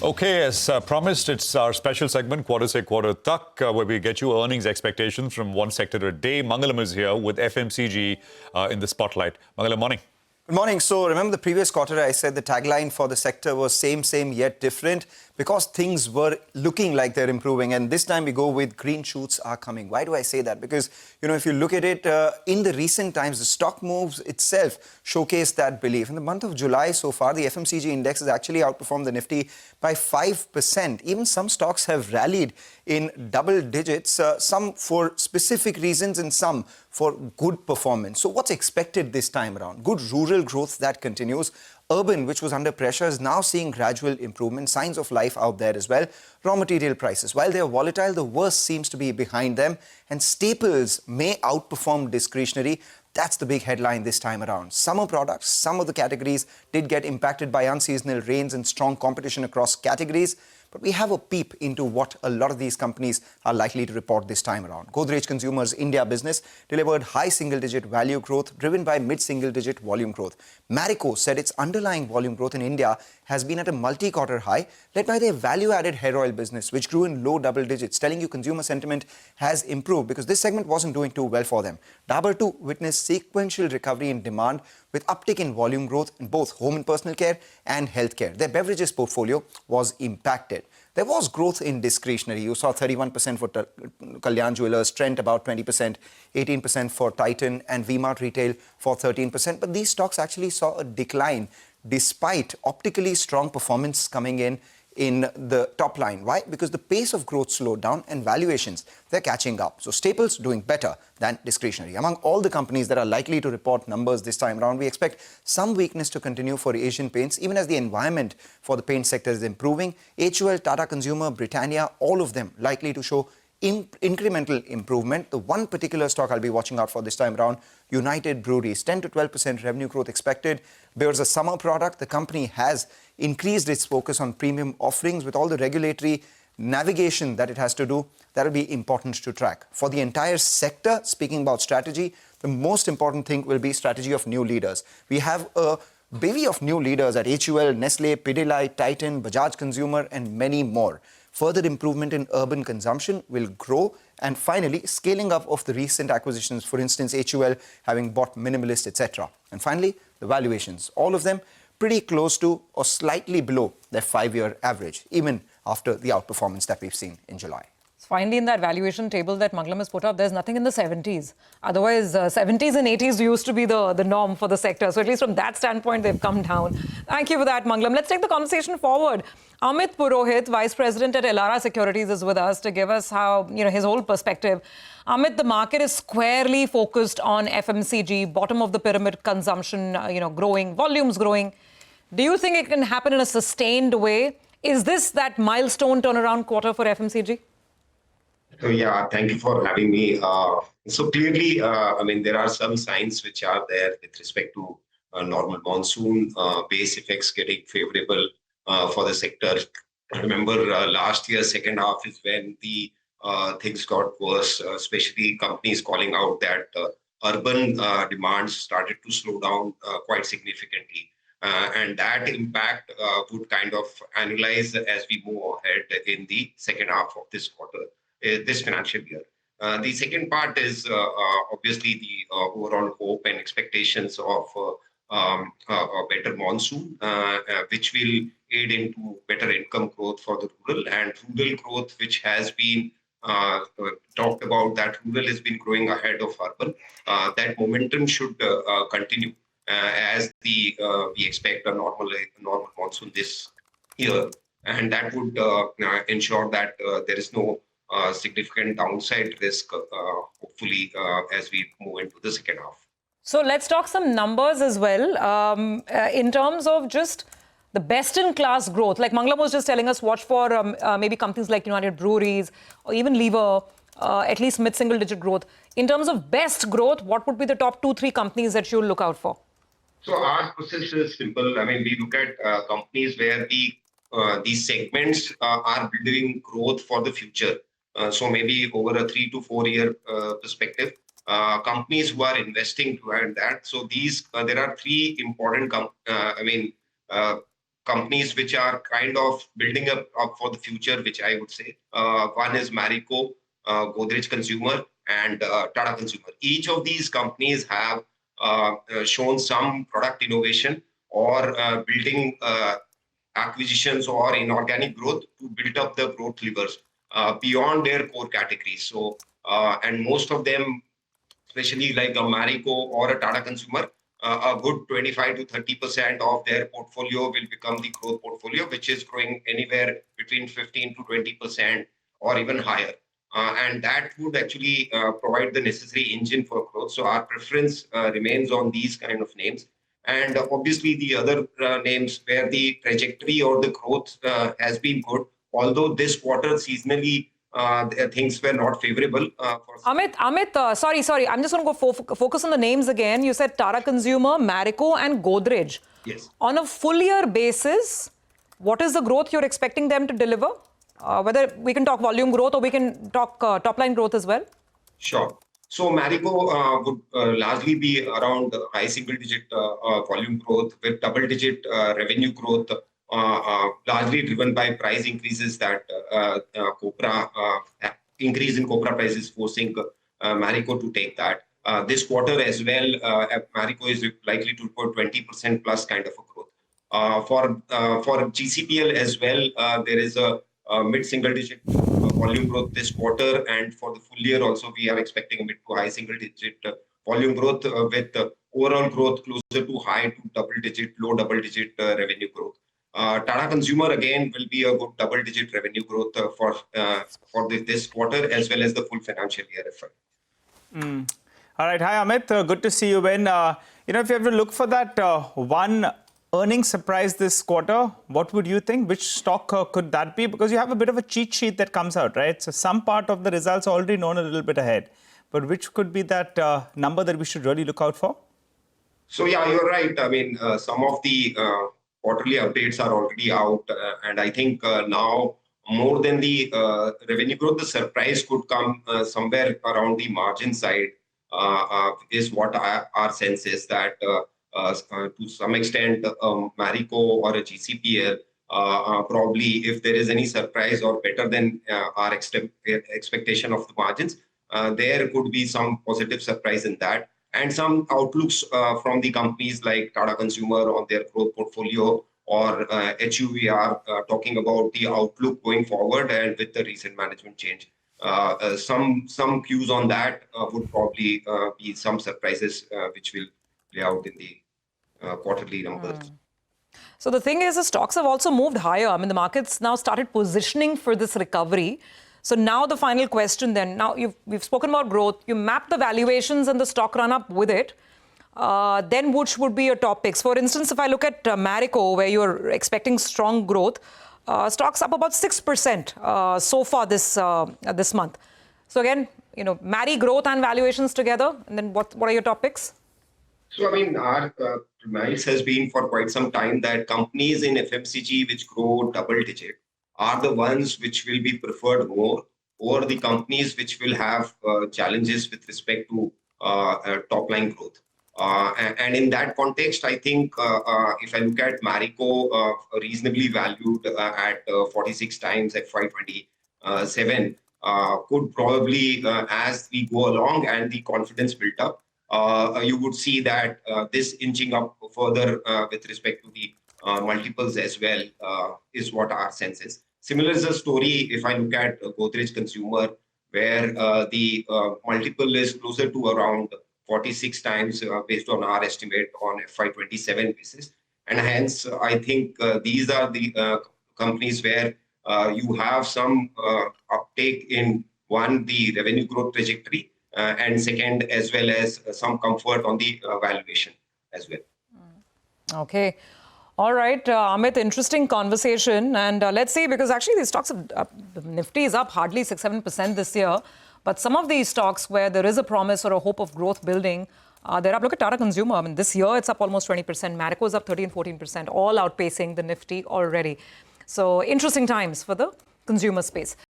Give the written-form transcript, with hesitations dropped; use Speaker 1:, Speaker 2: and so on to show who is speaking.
Speaker 1: Okay, as promised, it's our special segment, Quarter Se Quarter Tak, where we get you earnings expectations from one sector a day. Mangalam is here with FMCG in the spotlight. Mangalam, morning.
Speaker 2: Good morning. So remember the previous quarter, I said the tagline for the sector was same, yet different, because things were looking like they're improving. And this time we go with green shoots are coming. Why do I say that? Because, if you look at it, in the recent times, the stock moves itself showcase that belief. In the month of July so far, the FMCG index has actually outperformed the Nifty by 5%. Even some stocks have rallied in double digits, some for specific reasons and some for good performance. So what's expected this time around? Good rural growth that continues. Urban, which was under pressure, is now seeing gradual improvement, signs of life out there as well. Raw material prices, while they are volatile, the worst seems to be behind them. And staples may outperform discretionary. That's the big headline this time around. Summer products, some of the categories did get impacted by unseasonal rains and strong competition across categories. But we have a peep into what a lot of these companies are likely to report this time around. Godrej Consumer's India business delivered high single-digit value growth driven by mid-single-digit volume growth. Marico said its underlying volume growth in India has been at a multi-quarter high, led by their value-added hair oil business, which grew in low double digits, telling you consumer sentiment has improved because this segment wasn't doing too well for them. Dabur too witnessed sequential recovery in demand with uptick in volume growth in both home and personal care and healthcare. Their beverages portfolio was impacted. There was growth in discretionary. You saw 31% for Kalyan Jewellers, Trent about 20%, 18% for Titan, and V-Mart Retail for 13%. But these stocks actually saw a decline despite optically strong performance coming in the top line. Why? Because the pace of growth slowed down and valuations, they're catching up. So staples doing better than discretionary. Among all the companies that are likely to report numbers this time around, we expect some weakness to continue for Asian paints, even as the environment for the paint sector is improving. HUL, Tata Consumer, Britannia, all of them likely to show incremental improvement. The one particular stock I'll be watching out for this time around, United Breweries, 10 to 12% revenue growth expected. There's a summer product. The company has increased its focus on premium offerings with all the regulatory navigation that it has to do. That will be important to track. For the entire sector, speaking about strategy, the most important thing will be strategy of new leaders. We have a bevy of new leaders at HUL, Nestle, Pidilite, Titan, Bajaj Consumer, and many more. Further improvement in urban consumption will grow. And finally, scaling up of the recent acquisitions, for instance, HUL having bought Minimalist, etc. And finally, the valuations, all of them pretty close to or slightly below their 5-year average, even after the outperformance that we've seen in July.
Speaker 3: Finally, in that valuation table that Mangalam has put up, there's nothing in the 70s. Otherwise, 70s and 80s used to be the norm for the sector. So at least from that standpoint, they've come down. Thank you for that, Mangalam. Let's take the conversation forward. Amit Purohit, Vice President at Elara Securities, is with us to give us his whole perspective. Amit, the market is squarely focused on FMCG, bottom of the pyramid consumption, growing, volumes growing. Do you think it can happen in a sustained way? Is this that milestone turnaround quarter for FMCG?
Speaker 4: So, yeah, thank you for having me. So clearly, there are some signs which are there with respect to normal monsoon, base effects getting favorable for the sector. I remember last year, second half is when the things got worse, especially companies calling out that urban demand started to slow down quite significantly. And that impact would kind of annualize as we move ahead in the second half of this quarter. This financial year. The second part is obviously the overall hope and expectations of a better monsoon, which will aid into better income growth for the rural and rural growth, which has been talked about, that rural has been growing ahead of urban. That momentum should continue as we expect a normal monsoon this year. And that would ensure that there is no significant downside risk, hopefully, as we move into the second half.
Speaker 3: So let's talk some numbers as well. In terms of just the best-in-class growth, like Mangalam was just telling us, watch for maybe companies like United Breweries or even Lever, at least mid-single-digit growth. In terms of best growth, what would be the top 2-3 companies that you'll look out for?
Speaker 4: So our process is simple. We look at companies where these segments are building growth for the future. So maybe over a 3 to 4 year perspective, companies who are investing toward that. So there are 3 important companies which are kind of building up for the future, which I would say. One is Marico, Godrej Consumer, and Tata Consumer. Each of these companies have shown some product innovation or building acquisitions or inorganic growth to build up the growth levers beyond their core categories. So, and most of them, especially like a Marico or a Tata Consumer, a good 25 to 30% of their portfolio will become the growth portfolio, which is growing anywhere between 15 to 20% or even higher. And that would actually provide the necessary engine for growth. So our preference remains on these kind of names. And obviously the other names where the trajectory or the growth has been good, although this quarter seasonally things were not favorable.
Speaker 3: Amit, sorry. I'm just going to go focus on the names again. You said Tata Consumer, Marico and Godrej.
Speaker 4: Yes.
Speaker 3: On a full year basis, what is the growth you're expecting them to deliver? Whether we can talk volume growth or we can talk top line growth as well?
Speaker 4: Sure. So Marico would largely be around high single-digit volume growth with double-digit revenue growth, largely driven by price increases that copra increase in copra prices forcing Marico to take that. This quarter as well, Marico is likely to report 20% plus kind of a growth. For GCPL as well, there is a mid-single-digit volume growth this quarter, and for the full year also we are expecting a mid to high single-digit volume growth with overall growth closer to high to low double-digit revenue growth. Tata Consumer again will be a good double-digit revenue growth for this quarter as well as the full financial year effort.
Speaker 5: All right, hi Amit, good to see you. When if you have to look for that one earnings surprise this quarter, what would you think? Which stock could that be? Because you have a bit of a cheat sheet that comes out, right? So some part of the results are already known a little bit ahead. But which could be that number that we should really look out for?
Speaker 4: So yeah, you're right. I mean, some of the quarterly updates are already out. And I think now more than the revenue growth, the surprise could come somewhere around the margin side is what our sense is that to some extent, Marico or a GCPL, probably if there is any surprise or better than our expectation of the margins, there could be some positive surprise in that. And some outlooks from the companies like Tata Consumer on their growth portfolio or HUVR talking about the outlook going forward and with the recent management change. Some cues on that would probably be some surprises which will play out in the quarterly numbers.
Speaker 3: So the thing is, the stocks have also moved higher. I mean, the market's now started positioning for this recovery. So now the final question then, now we've spoken about growth, you map the valuations and the stock run up with it, then which would be your top picks? For instance, if I look at Marico, where you're expecting strong growth, stocks up about 6% so far this month. So again, marry growth and valuations together, and then what are your top picks?
Speaker 4: So, I mean, our premise has been for quite some time that companies in FMCG which grow double-digit are the ones which will be preferred more over the companies which will have challenges with respect to top-line growth. And in that context, I think if I look at Marico, reasonably valued at 46 times FY27, could probably, as we go along and the confidence built up, you would see that this inching up further with respect to the multiples as well is what our sense is. Similar is the story if I look at Godrej Consumer, where the multiple is closer to around 46 times based on our estimate on FY27 basis. And hence, I think these are the companies where you have some uptake in one, the revenue growth trajectory, and second, as well as some comfort on the valuation as well.
Speaker 3: Okay. All right, Amit, interesting conversation. And let's see, because actually these stocks, Nifty is up hardly 6-7% this year. But some of these stocks where there is a promise or a hope of growth building, they're up. Look at Tata Consumer. I mean, this year it's up almost 20%. Marico is up 13-14%, all outpacing the Nifty already. So interesting times for the consumer space.